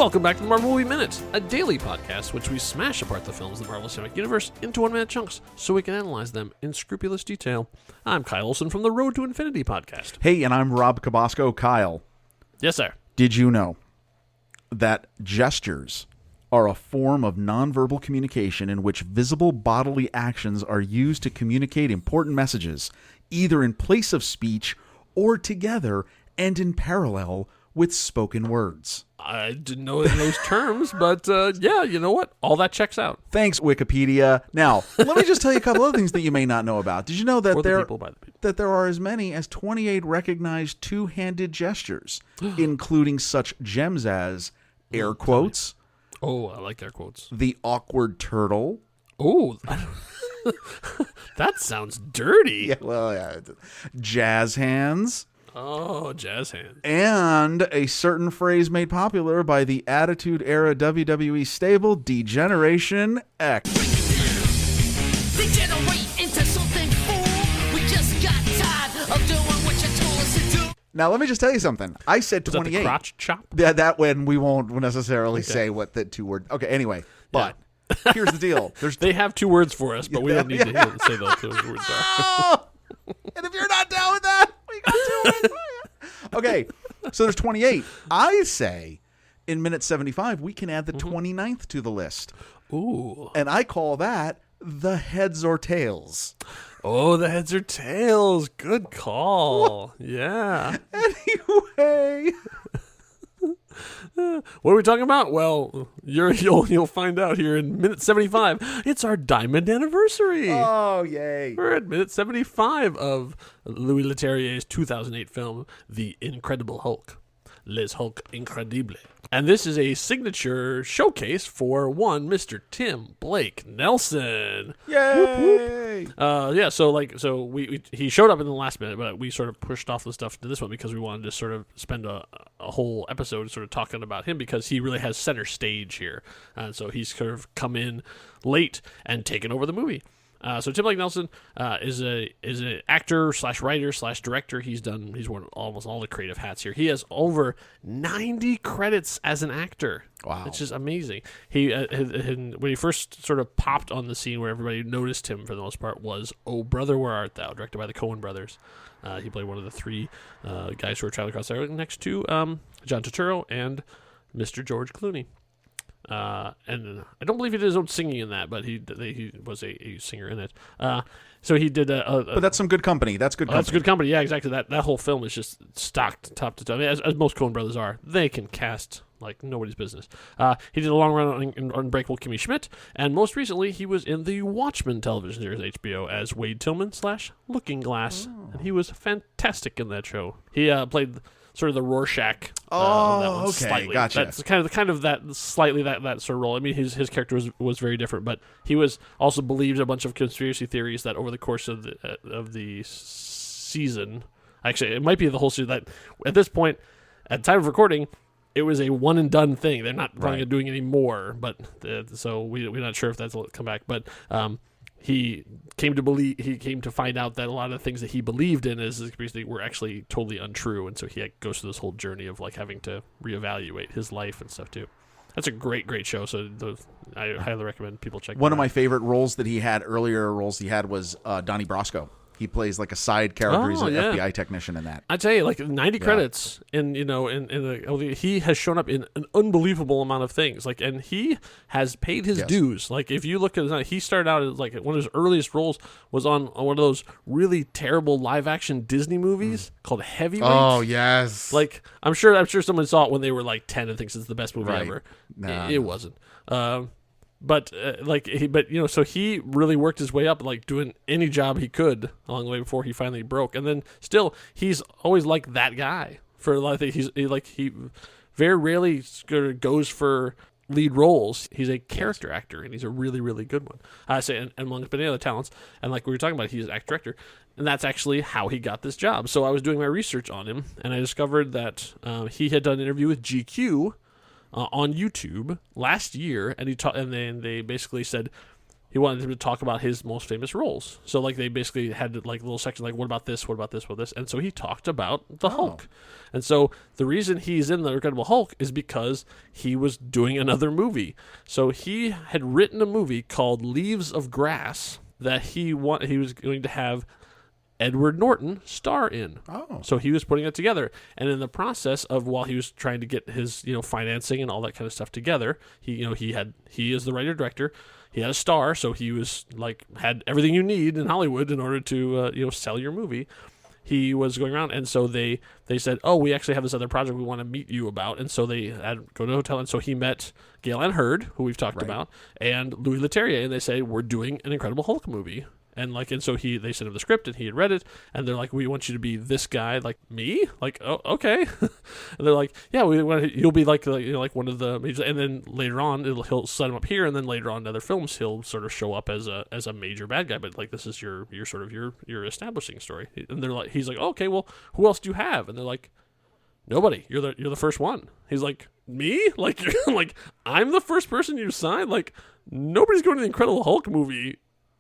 Welcome back to the Marvel Movie Minute, a daily podcast which we smash apart the films of the Marvel Cinematic Universe into 1-minute chunks so we can analyze them in scrupulous detail. I'm Kyle Olson from the Road to Infinity podcast. Hey, and I'm Rob Cabasco. Kyle. Yes, sir. Did you know that gestures are a form of nonverbal communication in which visible bodily actions are used to communicate important messages, either in place of speech or together and in parallel with spoken words? I didn't know in those terms, but yeah, you know what? All that checks out. Thanks, Wikipedia. Now, let me just tell you a couple other things that you may not know about. Did you know that there are as many as 28 recognized two-handed gestures, including such gems as air quotes? Oh, I like air quotes. The awkward turtle. Oh, that sounds dirty. Yeah, well, yeah. Jazz hands. Oh, jazz hands. And a certain phrase made popular by the Attitude Era WWE stable, Degeneration X. Degenerate into something fool. We just got tired of doing what you told us to do. Now, let me just tell you something. I said 28. Is that the crotch chop? Yeah, that when we won't necessarily say what the two words. Okay, anyway, but here's the deal. They have two words for us, but we don't need to hear them say those two words are. And if you're not down with that, we got to do it. Okay, so there's 28. I say in minute 75, we can add the 29th to the list. Ooh. And I call that the heads or tails. Oh, the heads or tails. Good call. Yeah. Anyway. What are we talking about? Well, you'll find out here in minute 75. It's our diamond anniversary. Oh, yay. We're at minute 75 of Louis Leterrier's 2008 film, The Incredible Hulk. Les Hulk Incredible. And this is a signature showcase for one Mr. Tim Blake Nelson. Yay! Yeah, so he showed up in the last minute, but we sort of pushed off the stuff to this one because we wanted to sort of spend a whole episode sort of talking about him because he really has center stage here. And so he's sort of come in late and taken over the movie. So Tim Blake Nelson is an actor / writer / director. He's worn almost all the creative hats here. He has over 90 credits as an actor. Wow, it's just amazing. He when he first sort of popped on the scene where everybody noticed him for the most part was "Oh Brother, Where Art Thou?" directed by the Coen brothers. He played one of the three guys who were traveling across there next to John Turturro and Mr. George Clooney. And I don't believe he did his own singing in that, but he was a singer in it. So he did but that's some good company. That's good company. That's good company. Yeah, exactly. That whole film is just stocked top to top. I mean, as most Coen brothers are. They can cast like nobody's business. He did a long run on Unbreakable Kimmy Schmidt, and most recently he was in the Watchmen television series HBO as Wade Tillman / Looking Glass, and he was fantastic in that show. He played sort of the Rorschach. Okay, slightly. Gotcha. That's kind of that slightly that sort of role. I mean, his character was very different, but he was also believed a bunch of conspiracy theories that over the course of the season, actually, it might be the whole season. That at this point, at the time of recording, it was a one and done thing. They're not planning on doing any more, but so we're not sure if that's will come back, but. He came to find out that a lot of the things that he believed in as conspiracy were actually totally untrue, and so he goes through this whole journey of like having to reevaluate his life and stuff too. That's a great show. So I highly recommend people check. One of my favorite roles that he had was Donnie Brasco. He plays like a side character. He's an FBI technician in that. I tell you, like 90 credits, and he has shown up in an unbelievable amount of things. Like, and he has paid his dues. Like, if you look at he started out as like one of his earliest roles was on one of those really terrible live action Disney movies called Heavyweight. Oh yes. Like I'm sure someone saw it when they were like 10 and thinks it's the best movie ever. Nah, it wasn't. But so he really worked his way up, like doing any job he could along the way before he finally broke. And then still, he's always like that guy for a lot of things. He very rarely goes for lead roles. He's a character actor, and he's a really, really good one. I say, and among many other talents, and like we were talking about, he's an actor director, and that's actually how he got this job. So I was doing my research on him, and I discovered that he had done an interview with GQ on YouTube last year, and then they basically said he wanted him to talk about his most famous roles. So like they basically had like a little section like, what about this, what about this, what about this? And so he talked about the Hulk. And so the reason he's in the Incredible Hulk is because he was doing another movie. So he had written a movie called Leaves of Grass that he was going to have Edward Norton star in. So he was putting it together, and in the process of while he was trying to get his financing and all that kind of stuff together, he is the writer director. He had a star, so he was like had everything you need in Hollywood in order to sell your movie. He was going around, and so they said, "Oh, we actually have this other project we want to meet you about." And so they had go to a hotel, and so he met Gale Ann Hurd, who we've talked about, and Louis Leterrier, and they say, "We're doing an Incredible Hulk movie." And so they sent him the script, and he had read it, and they're like, "We want you to be this guy, like me." Like, "Oh, okay." And they're like, "Yeah, you'll be like one of the." And then later on, he'll set him up here, and then later on in other films, he'll sort of show up as a major bad guy. But like, this is your sort of your establishing story. And they're like, he's like, "Okay, well, who else do you have?" And they're like, "Nobody. You're the first one." He's like, "Me? Like, you're like, I'm the first person you signed? Like, nobody's going to the Incredible Hulk movie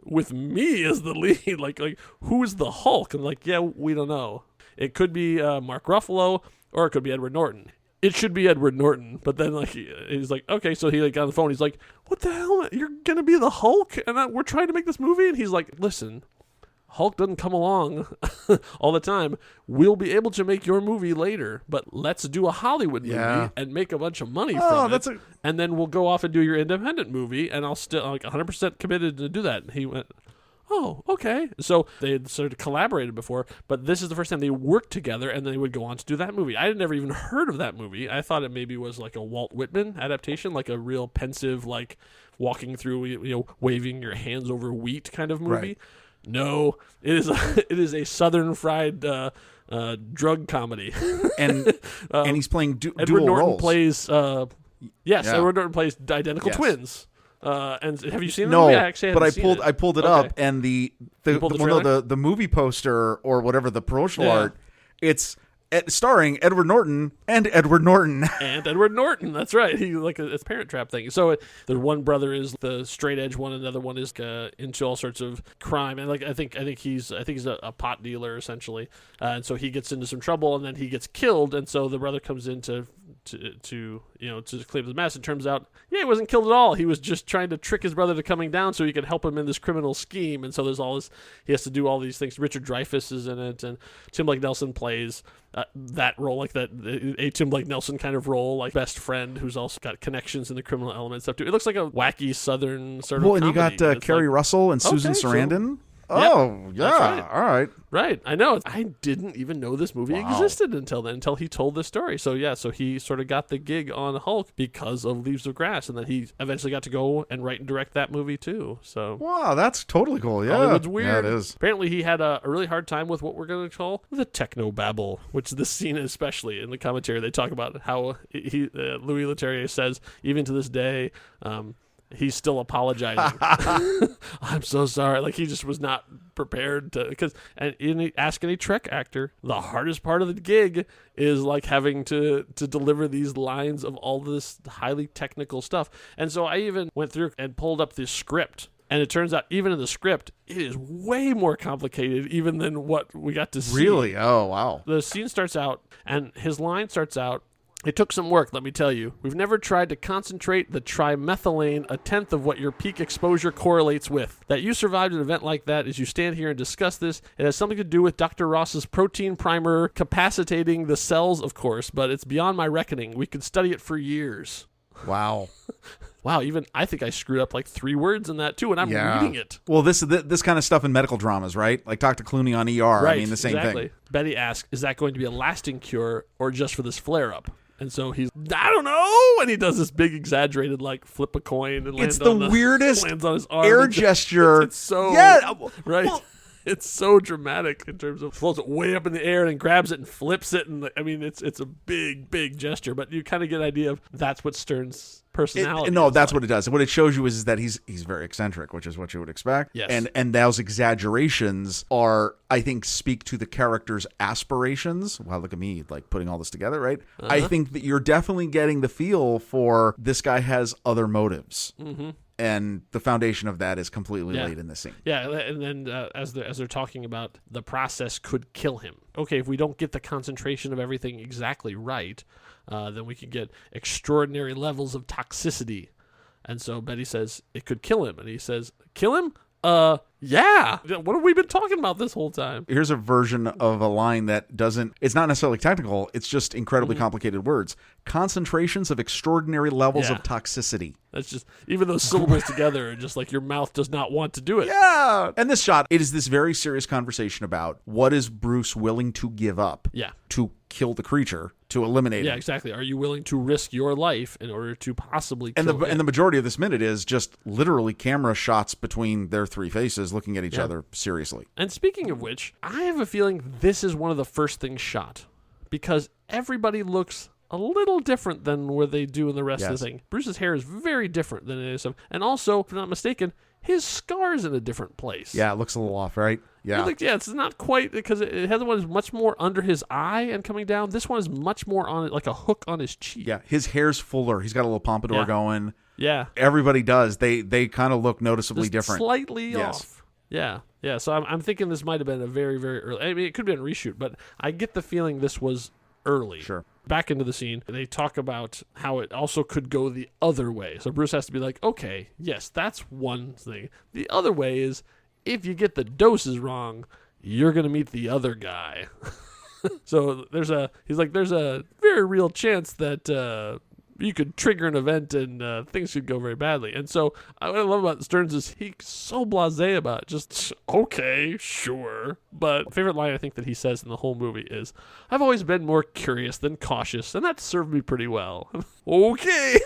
with me as the lead. Like who's the Hulk?" And like, "Yeah, we don't know. It could be Mark Ruffalo, or it could be Edward Norton. It should be Edward Norton." But then like he's like, "Okay." So he got on the phone. He's like, "What the hell? You're gonna be the Hulk? And we're trying to make this movie?" And he's like, "Listen, Hulk doesn't come along all the time. We'll be able to make your movie later, but let's do a Hollywood movie and make a bunch of money from it. And then we'll go off and do your independent movie, and I'll still like 100% committed to do that." And he went, "Oh, okay." So they had sort of collaborated before, but this is the first time they worked together, and they would go on to do that movie. I had never even heard of that movie. I thought it maybe was like a Walt Whitman adaptation, like a real pensive, like walking through, waving your hands over wheat kind of movie. Right. No, it is a Southern fried drug comedy, and he's playing Edward dual Norton roles. Plays Edward Norton plays identical twins. And have you seen the no, movie? I actually but haven't I pulled it up, and the movie poster or whatever the promotional art, it's starring Edward Norton and Edward Norton. And Edward Norton, that's right. He like it's a Parent Trap thing. So the one brother is the straight edge one, and another one is into all sorts of crime. And like I think he's a pot dealer essentially. And so he gets into some trouble, and then he gets killed. And so the brother comes in to clean up the mess. It turns out, he wasn't killed at all. He was just trying to trick his brother to coming down so he could help him in this criminal scheme. And so there's all this, he has to do all these things. Richard Dreyfuss is in it, and Tim Blake Nelson plays that role, like that a Tim Blake Nelson kind of role, like best friend who's also got connections in the criminal element stuff too. It looks like a wacky Southern sort of and you comedy. got Kerry Russell and Susan Sarandon. Oh, yeah. Right. All right. Right. I know. I didn't even know this movie existed until he told this story. So, so he sort of got the gig on Hulk because of Leaves of Grass, and then he eventually got to go and write and direct that movie, too. So, wow, that's totally coll. Yeah. Hollywood's weird. Yeah, it is. Apparently, he had a really hard time with what we're going to call the technobabble, which this scene especially in the commentary, they talk about how Louis Leterrier says, even to this day, he's still apologizing. "I'm so sorry." Like he just was not prepared to, ask any Trek actor, the hardest part of the gig is like having to deliver these lines of all this highly technical stuff. And so I even went through and pulled up the script, and it turns out even in the script, it is way more complicated even than what we got to see. Really? Oh, wow. The scene starts out, and his line starts out, "It took some work, let me tell you. We've never tried to concentrate the trimethylane a tenth of what your peak exposure correlates with. That you survived an event like that as you stand here and discuss this, it has something to do with Dr. Ross's protein primer capacitating the cells, of course, but it's beyond my reckoning. We could study it for years." Wow. Wow, even I think I screwed up like 3 words in that too, and I'm reading it. Well, this kind of stuff in medical dramas, right? Like Dr. Clooney on ER. Right, I mean, the same thing. Betty asks, "Is that going to be a lasting cure or just for this flare-up?" And so he's, "I don't know," and he does this big exaggerated like flip a coin and it's the weirdest lands on his arm air gesture. It's so right. Well, it's so dramatic in terms of floats it way up in the air and grabs it and flips it, and I mean it's a big gesture, but you kind of get an idea of that's what Stern's personality. That's what it does. What it shows you is that he's very eccentric, which is what you would expect. Yes. And those exaggerations are, I think, speak to the character's aspirations. Wow, look at me, like putting all this together, right? I think that you're definitely getting the feel for this guy has other motives. Mm-hmm. And the foundation of that is completely Yeah. laid in this scene. Yeah, and then as they're talking about the process could kill him. Okay, if we don't get the concentration of everything exactly right, then we could get extraordinary levels of toxicity. And so Betty says it could kill him, and he says, "Kill him? Yeah. What have we been talking about this whole time?" Here's a version of a line that doesn't, it's not necessarily technical, it's just incredibly complicated words. Concentrations of extraordinary levels Yeah. of toxicity. That's just, even those syllables together are just like your mouth does not want to do it. Yeah. And this shot, it is this very serious conversation about what is Bruce willing to give up Yeah. to kill the creature, to eliminate Yeah, him. exactly. Are you willing to risk your life in order to possibly And kill the him? and the majority of this minute is just literally camera shots between their three faces looking at each other seriously. And speaking of which, I have a feeling this is one of the first things shot because everybody looks a little different than what they do in the rest of Yes. the thing. Bruce's hair is very different than it is. And also, if I'm not mistaken, his scar's in a different place. Yeah, it looks a little off, right? Yeah. It's not quite, because it has one is much more under his eye and coming down. This one is much more on it, like a hook on his cheek. Yeah, his hair's fuller. He's got a little pompadour Yeah. going. Yeah. Everybody does. They kind of look noticeably Just different. slightly Yes. off. Yeah. Yeah. So I'm thinking this might have been a very, very early. I mean, it could have been a reshoot, but I get the feeling this was early. Sure. Back into the scene, and they talk about how it also could go the other way. So Bruce has to be like, okay, yes, that's one thing. The other way is if you get the doses wrong, you're going to meet the other guy. So there's a very real chance that you could trigger an event and things could go very badly. And so what I love about Stearns is he's so blasé about it. Just, okay, sure. But favorite line I think that he says in the whole movie is, "I've always been more curious than cautious, and that served me pretty well." Okay.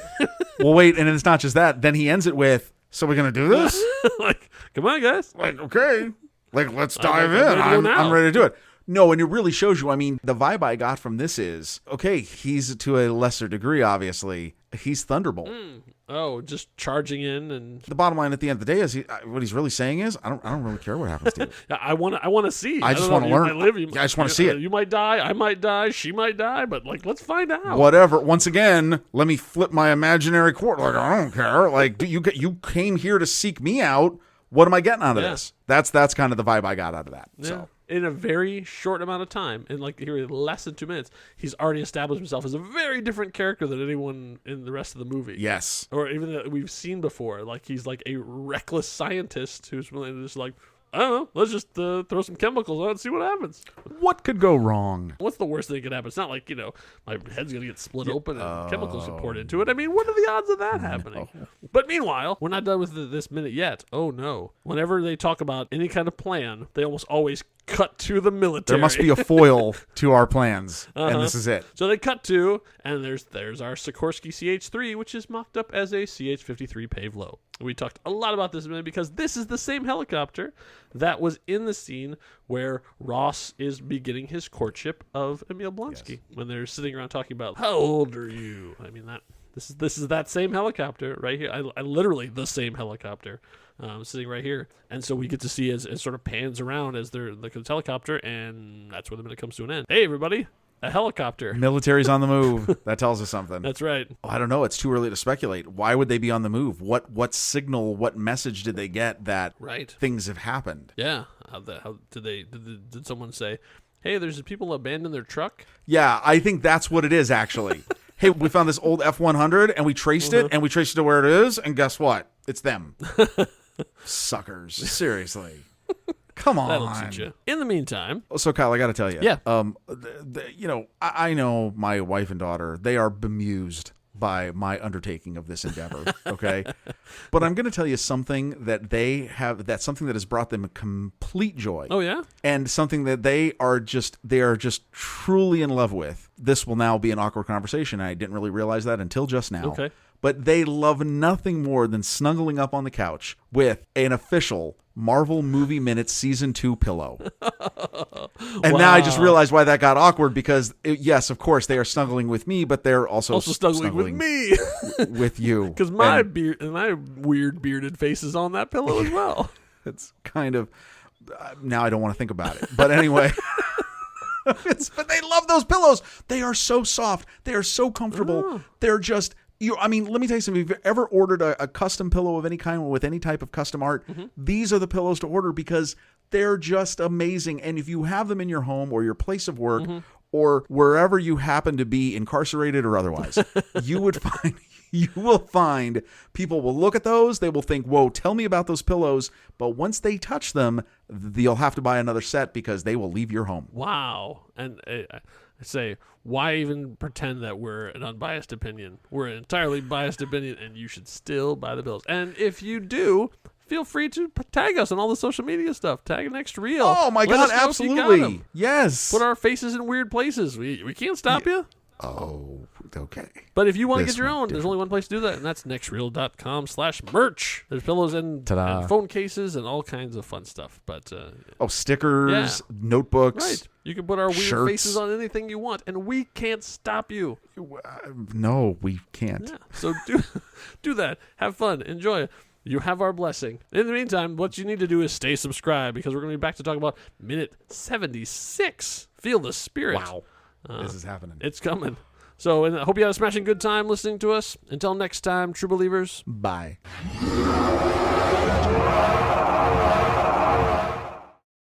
Well, wait, and it's not just that. Then he ends it with, "So we're going to do this?" Like, come on, guys. Like, okay. Like, let's I'm dive ready in. to go now. I'm ready to do it. No, and it really shows you, I mean, the vibe I got from this is, okay, he's to a lesser degree, obviously, he's Thunderbolt. Oh, just charging in and The bottom line at the end of the day is, what he's really saying is, I don't really care what happens to you. I want to see. I just don't know, wanna you learn. might live, I just wanna see it. You might die. I might die. She might die. But like, let's find out. Whatever. Once again, let me flip my imaginary cord. Like, I don't care. Like, you came here to seek me out. What am I getting out of Yeah. this? That's kind of the vibe I got out of that. Yeah. So. In a very short amount of time, in like here less than 2 minutes, he's already established himself as a very different character than anyone in the rest of the movie. Yes. Or even that we've seen before. Like he's like a reckless scientist who's willing to just like, I don't know, let's just throw some chemicals on it and see what happens. What could go wrong? What's the worst thing that could happen? It's not like, my head's going to get split open and chemicals get poured into it. I mean, what are the odds of that happening? But meanwhile, we're not done with this minute yet. Oh, no. Whenever they talk about any kind of plan, they almost always cut to the military. There must be a foil to our plans, and this is it. So they cut to, and there's our Sikorsky CH-3, which is mocked up as a CH-53 Pave Low. We talked a lot about this minute because this is the same helicopter that was in the scene where Ross is beginning his courtship of Emil Blonsky when they're sitting around talking about, how old are you? I mean, this is that same helicopter right here. I literally the same helicopter sitting right here. And so we get to see as it sort of pans around as they're looking at the helicopter, and that's where the minute comes to an end. Hey, everybody, a helicopter. Military's on the move. That tells us something. That's right. I don't know. It's too early to speculate. Why would they be on the move? What signal, what message did they get that Right. things have happened? Yeah. How did someone say, hey, there's people abandon their truck? Yeah, I think that's what it is, actually. Hey, we found this old F-100, and we traced it, and we traced it to where it is, and guess what? It's them. Suckers. Seriously. Come on. That'll teach you. In the meantime, So, Kyle, I got to tell you. Yeah. I know my wife and daughter, they are bemused by my undertaking of this endeavor, okay? But I'm going to tell you something that's something that has brought them complete joy. oh yeah, And something that they are just truly in love with. This will now be an awkward conversation. I didn't really realize that until just now. Okay. But they love nothing more than snuggling up on the couch with an official Marvel Movie Minutes Season 2 pillow. And now I just realized why that got awkward because, yes, of course, they are snuggling with me, but they're also snuggling with me with you. because my beard and my weird bearded face is on that pillow as well. It's kind of, now I don't want to think about it. But anyway. But they love those pillows. They are so soft. They are so comfortable. They're just I mean, let me tell you something. If you've ever ordered a custom pillow of any kind with any type of custom art, these are the pillows to order because they're just amazing. And if you have them in your home or your place of work or wherever you happen to be, incarcerated or otherwise, you will find people will look at those. They will think, whoa, tell me about those pillows. But once they touch them, you'll have to buy another set because they will leave your home. Wow. And I say, why even pretend that we're an unbiased opinion? We're an entirely biased opinion, and you should still buy the pillows. And if you do, feel free to tag us on all the social media stuff. Tag Next Reel. Oh, my Let God, us know if you got 'em. absolutely. Yes. Put our faces in weird places. We can't stop you. Oh, okay. But if you want to This get your one own, there's only one place to do that, and that's nextreel.com/merch. There's pillows and phone cases and all kinds of fun stuff. But Stickers, notebooks. right, you can put our weird shirts. faces on anything you want, and we can't stop you. No, we can't. Yeah, so do that. Have fun. Enjoy it. You have our blessing. In the meantime, what you need to do is stay subscribed because we're going to be back to talk about minute 76. Feel the spirit. Wow. This is happening. It's coming. So and I hope you had a smashing good time listening to us. Until next time, true believers. Bye.